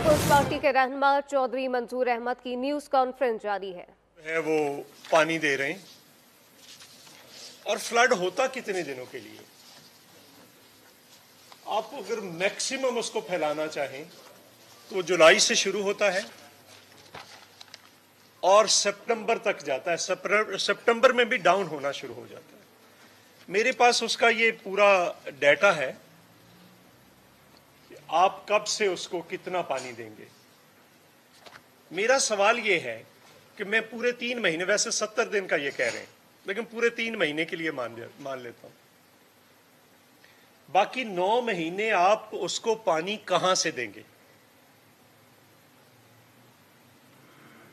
People's party के रहनुमा चौधरी मंजूर अहमद की न्यूज कॉन्फ्रेंस जारी है वो पानी दे रहे हैं। और फ्लड होता कितने दिनों के लिए? आप अगर मैक्सिमम उसको फैलाना चाहें तो जुलाई से शुरू होता है और सितंबर तक जाता है। सितंबर में भी डाउन होना शुरू हो जाता है। मेरे पास उसका ये पूरा डाटा है कि आप कब से उसको कितना पानी देंगे। मेरा सवाल ये है कि मैं पूरे 3 महीने, वैसे 70 दिन का ये कह रहे हैं, लेकिन पूरे 3 महीने के लिए मान लेता हूं, बाकी 9 महीने आप उसको पानी कहां से देंगे?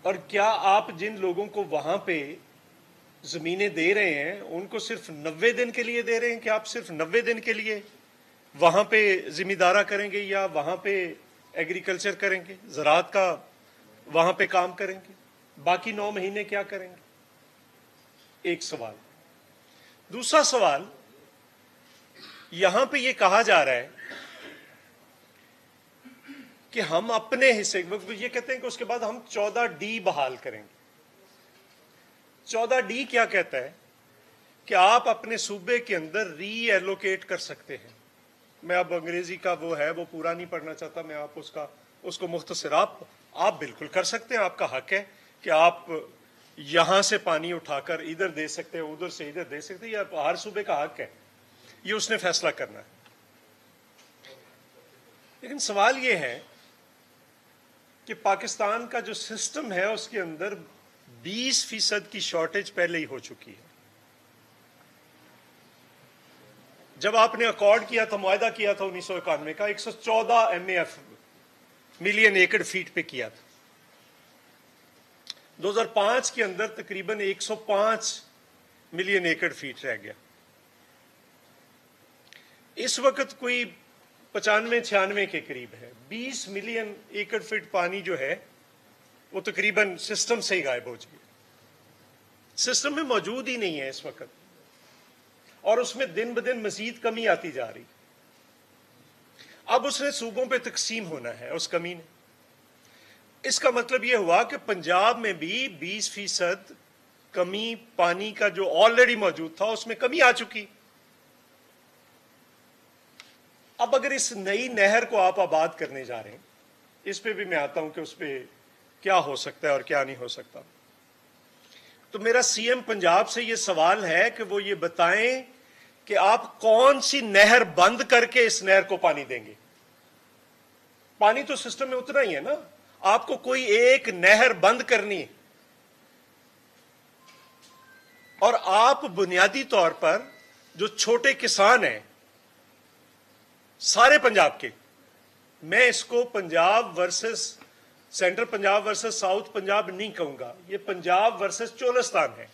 और क्या आप जिन लोगों को वहां पे जमीनें दे रहे हैं उनको सिर्फ 90 दिन के लिए दे रहे हैं कि आप सिर्फ 90 दिन के लिए वहां पे जिम्मेदारा करेंगे या वहां पे एग्रीकल्चर करेंगे, ज़राअत का वहां पे काम करेंगे, बाकी 9 महीने क्या करेंगे? एक सवाल। दूसरा सवाल, यहां पे ये कहा जा रहा है कि हम अपने हिस्से, ये कहते हैं कि उसके बाद हम 14D बहाल करेंगे। 14D क्या कहता है कि आप अपने सूबे के अंदर री एलोकेट कर सकते हैं। मैं अब अंग्रेजी का वो है वो पूरा नहीं पढ़ना चाहता, मैं आप उसको मुख्तसर आप बिल्कुल कर सकते हैं, आपका हक है कि आप यहां से पानी उठाकर इधर दे सकते हैं, उधर से इधर दे सकते हैं, या हर सूबे का हक है, ये उसने फैसला करना है। लेकिन सवाल ये है कि पाकिस्तान का जो सिस्टम है उसके अंदर 20% की शॉर्टेज पहले ही हो चुकी है। जब आपने अकॉर्ड किया था, मुआहदा किया था 1991 का, 114 MAF मिलियन एकड़ फीट पे किया था। 2005 के अंदर तकरीबन 105 मिलियन एकड़ फीट रह गया। इस वक्त कोई 95-96 के करीब है। 20 मिलियन एकड़ फीट पानी जो है वो तकरीबन सिस्टम से ही गायब हो गया, सिस्टम में मौजूद ही नहीं है इस वक्त, और उसमें दिन ब दिन मजीद कमी आती जा रही। अब उसने सूबों पे तकसीम होना है उस कमी ने। इसका मतलब यह हुआ कि पंजाब में भी 20% कमी पानी का जो ऑलरेडी मौजूद था उसमें कमी आ चुकी। अब अगर इस नई नहर को आप आबाद करने जा रहे हैं, इस पे भी मैं आता हूं कि उस पे क्या हो सकता है और क्या नहीं हो सकता, तो मेरा सीएम पंजाब से यह सवाल है कि वो ये बताएं कि आप कौन सी नहर बंद करके इस नहर को पानी देंगे। पानी तो सिस्टम में उतना ही है ना, आपको कोई एक नहर बंद करनी है। और आप बुनियादी तौर पर जो छोटे किसान हैं सारे पंजाब के, मैं इसको Punjab versus central Punjab versus south Punjab नहीं कहूंगा, ये पंजाब वर्सेस चोलिस्तान है।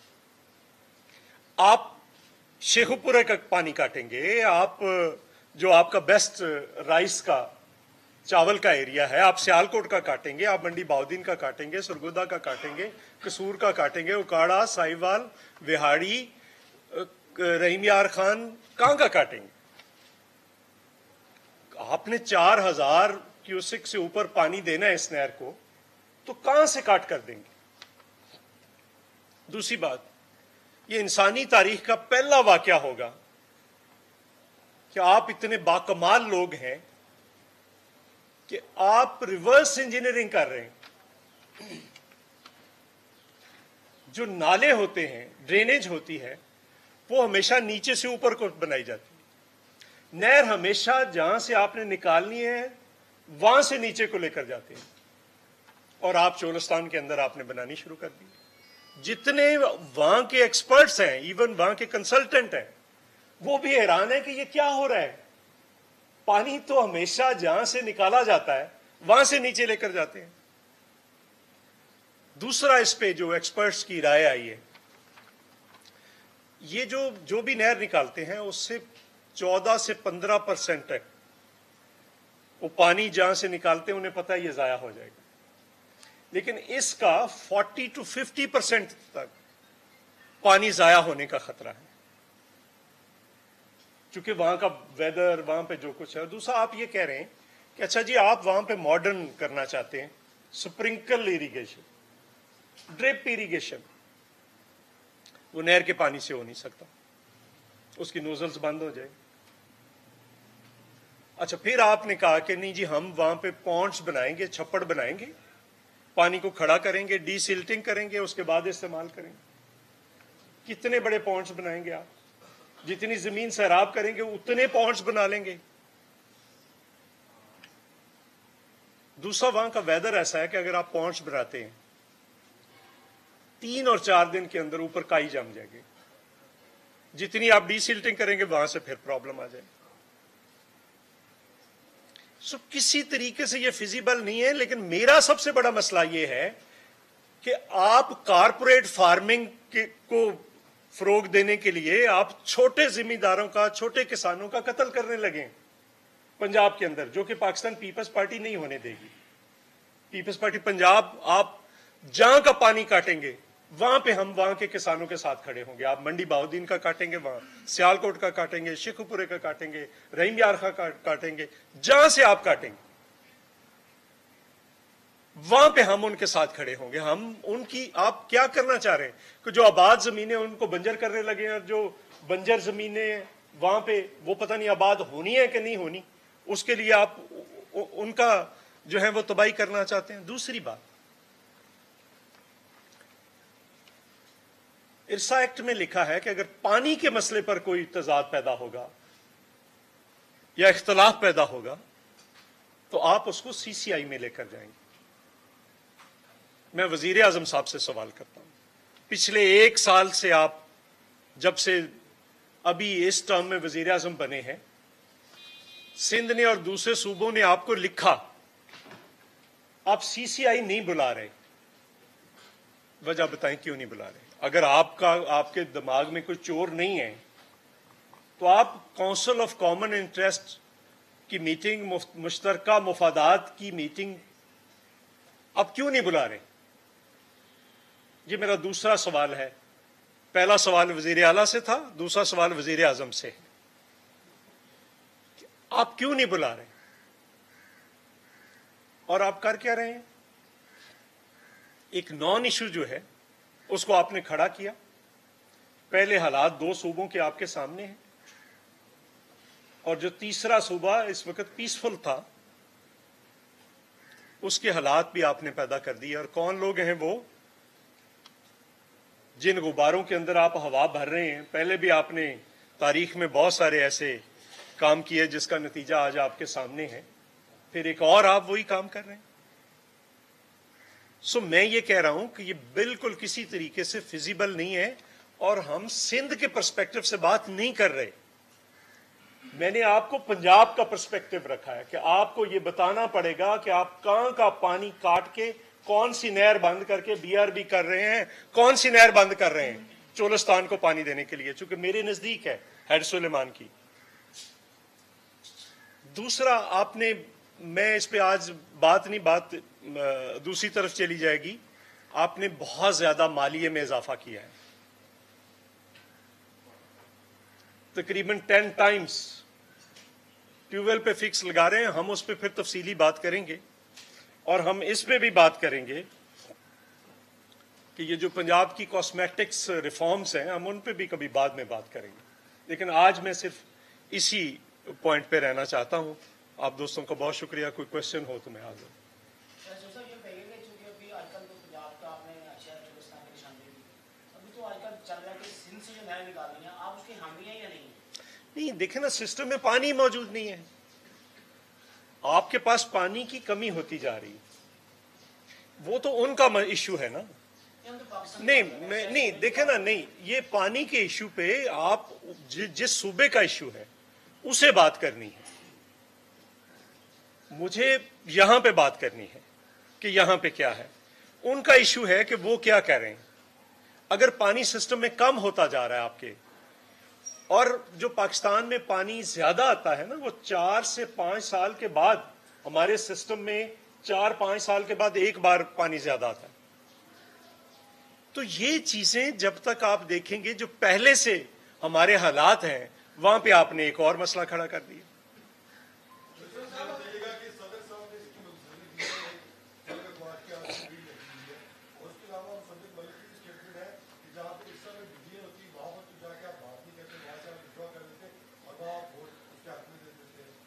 आप शेखुपुरा का पानी काटेंगे, आप जो आपका बेस्ट राइस का चावल का एरिया है, आप सियालकोट का काटेंगे, आप मंडी बाउद्दीन का काटेंगे, सरगोदा का काटेंगे, कसूर का काटेंगे, उकाड़ा, साहिवाल, विहाड़ी, रहीम यार खान, कहां का काटेंगे? आपने 4000 क्यूसेक से ऊपर पानी देना है इस नहर को, तो कहां से काट कर देंगे? दूसरी बात, ये इंसानी तारीख का पहला वाकया होगा कि आप इतने बाकमाल लोग हैं कि आप रिवर्स इंजीनियरिंग कर रहे हैं। जो नाले होते हैं, ड्रेनेज होती है, वो हमेशा नीचे से ऊपर को बनाई जाती है। नहर हमेशा जहां से आपने निकालनी है वहां से नीचे को लेकर जाते हैं, और आप चोलिस्तान के अंदर आपने बनानी शुरू कर दी। जितने वहां के एक्सपर्ट्स हैं, इवन वहां के कंसल्टेंट हैं, वो भी हैरान है कि ये क्या हो रहा है। पानी तो हमेशा जहां से निकाला जाता है वहां से नीचे लेकर जाते हैं। दूसरा, इस पे जो एक्सपर्ट्स की राय आई है, ये जो भी नहर निकालते हैं उससे 14 से 15% है वो पानी जहां से निकालते हैं, उन्हें पता है ये जाया हो जाएगा। लेकिन इसका 40 to 50% तक पानी जाया होने का खतरा है, क्योंकि वहां का वेदर, वहां पे जो कुछ है। दूसरा, आप ये कह रहे हैं کہ اچھا جی آپ وہاں پہ ماڈرن کرنا چاہتے ہیں سپرنکل اریگیشن, ڈرپ اریگیشن, وہ نہر کے پانی سے ہو نہیں سکتا, اس کی نوزلز بند ہو جائے. اچھا پھر آپ نے کہا کہ نہیں جی ہم وہاں پہ پونڈز بنائیں گے, چھپڑ بنائیں گے, پانی کو کھڑا کریں گے, ڈی سلٹنگ کریں گے, اس کے بعد استعمال کریں گے. کتنے بڑے پونڈز بنائیں گے آپ؟ جتنی زمین سیراب کریں گے اتنے پونڈز بنا لیں گے. دوسرا وہاں کا ویدر ایسا ہے کہ اگر آپ پونڈز بناتے ہیں 3 اور 4 دن کے اندر اوپر کائی جم جائے گی. جتنی آپ ڈی سلٹنگ کریں گے وہاں سے پھر پرابلم آ جائے. سو کسی طریقے سے یہ فیزیبل نہیں ہے. لیکن میرا سب سے بڑا مسئلہ یہ ہے کہ آپ کارپوریٹ فارمنگ کو فروغ دینے کے لیے آپ چھوٹے زمینداروں کا, چھوٹے کسانوں کا قتل کرنے لگے پنجاب کے اندر, جو کہ پاکستان پیپلز پارٹی نہیں ہونے دے گی. پیپلز پارٹی پنجاب, آپ جہاں کا پانی کاٹیں گے وہاں پہ ہم وہاں کے کسانوں کے ساتھ کھڑے ہوں گے. آپ منڈی بہاؤدین کا کاٹیں گے, وہاں سیالکوٹ کا کاٹیں گے, شیخو پورے کا کاٹیں گے, رحیم یار کا کاٹیں گے, جہاں سے آپ کاٹیں گے وہاں پہ ہم ان کے ساتھ کھڑے ہوں گے. ہم ان کی, آپ کیا کرنا چاہ رہے ہیں کہ جو آباد زمینیں ان کو بنجر کرنے لگے ہیں, اور جو بنجر زمینیں وہاں پہ وہ پتہ نہیں آباد ہونی ہے کہ نہیں ہونی, اس کے لیے آپ ان کا جو ہے وہ تباہی کرنا چاہتے ہیں. دوسری بات, ارسا ایکٹ میں لکھا ہے کہ اگر پانی کے مسئلے پر کوئی تضاد پیدا ہوگا یا اختلاف پیدا ہوگا تو آپ اس کو سی سی آئی میں لے کر جائیں گے. میں وزیر اعظم صاحب سے سوال کرتا ہوں, پچھلے 1 سال سے آپ جب سے ابھی اس ٹرم میں وزیر اعظم بنے ہیں, سندھ نے اور دوسرے صوبوں نے آپ کو لکھا, آپ سی سی آئی نہیں بلا رہے. وجہ بتائیں کیوں نہیں بلا رہے؟ اگر آپ کے دماغ میں کوئی چور نہیں ہے تو آپ کونسل آف کامن انٹرسٹ کی میٹنگ, مشترکہ مفادات کی میٹنگ اب کیوں نہیں بلا رہے؟ یہ میرا دوسرا سوال ہے. پہلا سوال وزیر اعلیٰ سے تھا, دوسرا سوال وزیر اعظم سے. آپ کیوں نہیں بلا رہے اور آپ کر کیا رہے ہیں؟ ایک نان ایشو جو ہے اس کو آپ نے کھڑا کیا. پہلے حالات 2 صوبوں کے آپ کے سامنے ہیں, اور جو تیسرا صوبہ اس وقت پیسفل تھا اس کے حالات بھی آپ نے پیدا کر دیے. اور کون لوگ ہیں وہ جن غباروں کے اندر آپ ہوا بھر رہے ہیں؟ پہلے بھی آپ نے تاریخ میں بہت سارے ایسے کام کیے جس کا نتیجہ آج آپ کے سامنے ہے, پھر ایک اور آپ وہی کام کر رہے ہیں. سو میں یہ کہہ رہا ہوں کہ یہ بالکل کسی طریقے سے فیزیبل نہیں ہے, اور ہم سندھ کے پرسپیکٹو سے بات نہیں کر رہے. میں نے آپ کو پنجاب کا پرسپیکٹو رکھا ہے کہ آپ کو یہ بتانا پڑے گا کہ آپ کہاں کا پانی کاٹ کے کون سی نہر بند کر کے بی آر بی کر رہے ہیں, کون سی نہر بند کر رہے ہیں چولستان کو پانی دینے کے لیے, چونکہ میرے نزدیک ہے ہیڈ سلیمان کی. دوسرا آپ نے, میں اس پہ آج بات دوسری طرف چلی جائے گی, آپ نے بہت زیادہ مالیے میں اضافہ کیا ہے, تقریباً 10 ٹائمز ٹیوب ویل پہ فکس لگا رہے ہیں. ہم اس پہ پھر تفصیلی بات کریں گے, اور ہم اس پہ بھی بات کریں گے کہ یہ جو پنجاب کی کاسمیٹکس ریفارمز ہیں ہم ان پہ بھی کبھی بعد میں بات کریں گے. لیکن آج میں صرف اسی پوائنٹ پہ رہنا چاہتا ہوں. آپ دوستوں کا بہت شکریہ. کوئی کوشچن ہو تو میں حاضر ہوں. نہیں دیکھیں نا, سسٹم میں پانی موجود نہیں ہے, آپ کے پاس پانی کی کمی ہوتی جا رہی ہے, وہ تو ان کا ایشو ہے نا. نہیں دیکھیں نا, نہیں, یہ پانی کے ایشو پہ آپ جس صوبے کا ایشو ہے اسے بات کرنی ہے, مجھے یہاں پہ بات کرنی ہے کہ یہاں پہ کیا ہے. ان کا ایشو ہے کہ وہ کیا کہہ رہے ہیں. اگر پانی سسٹم میں کم ہوتا جا رہا ہے آپ کے, اور جو پاکستان میں پانی زیادہ آتا ہے نا, وہ 4 سے 5 سال کے بعد ہمارے سسٹم میں 4-5 سال کے بعد ایک بار پانی زیادہ آتا ہے. تو یہ چیزیں جب تک آپ دیکھیں گے جو پہلے سے ہمارے حالات ہیں, وہاں پہ آپ نے ایک اور مسئلہ کھڑا کر دیا.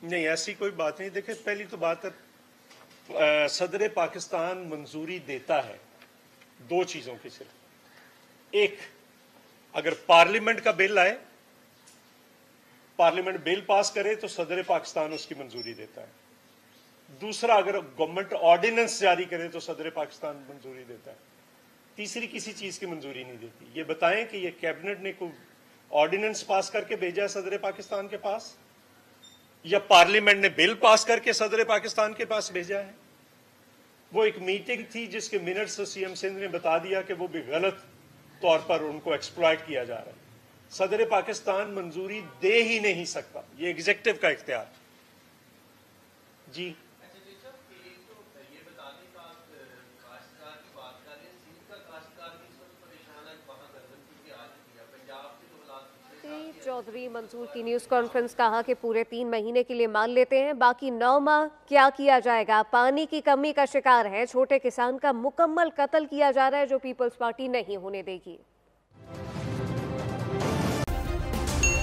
नहीं, ऐसी कोई बात नहीं। देखिए, पहली तो बात है, सदर पाकिस्तान मंजूरी देता है दो चीजों की सिर्फ। एक, अगर पार्लियामेंट का बिल आए, पार्लियामेंट बिल पास करे तो सदर पाकिस्तान उसकी मंजूरी देता है। दूसरा, अगर गवर्नमेंट ऑर्डिनेंस जारी करे तो सदर पाकिस्तान मंजूरी देता है। तीसरी किसी चीज की मंजूरी नहीं देती। ये बताएं कि ये कैबिनेट ने कोई ऑर्डिनेंस पास करके भेजा है सदर पाकिस्तान के पास, या पार्लियामेंट ने बिल पास करके सदर पाकिस्तान के पास भेजा है? वो एक मीटिंग थी जिसके मिनट्स सीएम सिंध ने बता दिया कि वो भी गलत तौर पर उनको एक्सप्लॉइट किया जा रहा है। सदर पाकिस्तान मंजूरी दे ही नहीं सकता, ये एग्जीक्यूटिव का इख्तियार। जी, चौधरी मंसूर की न्यूज कॉन्फ्रेंस। कहा कि पूरे 3 महीने के लिए मान लेते हैं, बाकी 9 माह क्या किया जाएगा? पानी की कमी का शिकार है, छोटे किसान का मुकम्मल कत्ल किया जा रहा है, जो पीपल्स पार्टी नहीं होने देगी।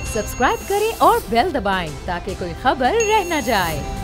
सब्सक्राइब करें और बेल दबाएं ताकि कोई खबर रह न जाए।